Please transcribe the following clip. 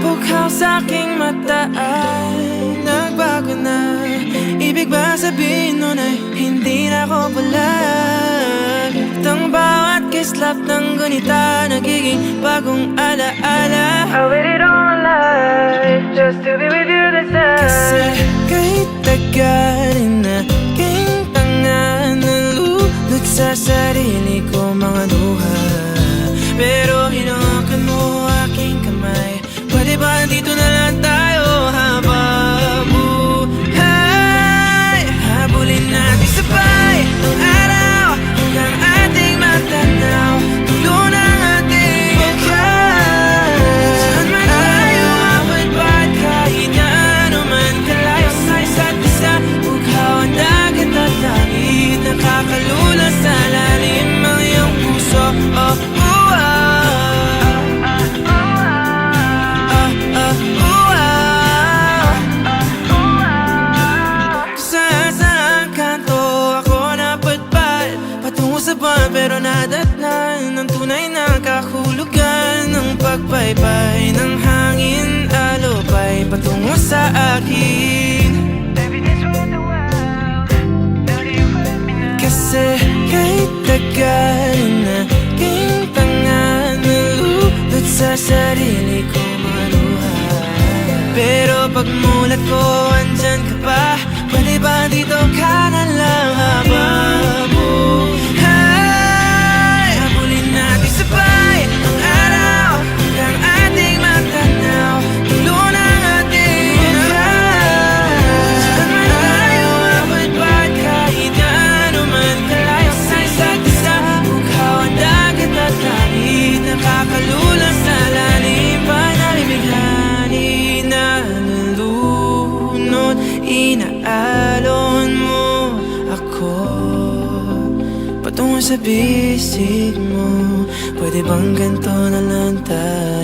bughaw sa'king mata ay nagbago na. Ibig ba sabihin nun ay hindi na ako bulag? Itong bawat kislap ng gunita nagiging bagong alaala. I waited all my life just to be with you this time. Kasi kahit tagal na king tanga, nalulot sa sarili ko mga luha. Pero hinawakan mo aking kamay. Pwede ba dito na lang tayo habang buhay? Habulin natin sabay ang araw hanggang ating matanaw. Tulo ng ating bukay. Saan man tayo abot ba't kahit na ano man kalayo sa isa't isa. Bughaw ang dagat at langit, nakakalula sa lalim ang iyong puso. Oh, pero nadatnan ng tunay na kahulugan ng pagpaypay ng hangin, alupay patungo sa akin. Kasi kahit tagal na king tanga, nalulot sa sarili ko maluha. Pero pagmulat ko andyan ka pa. Pwede ba dito ka na lang habang inaalon mo ako patungo sa bisig mo. Pwede bang ganito na lang tayo?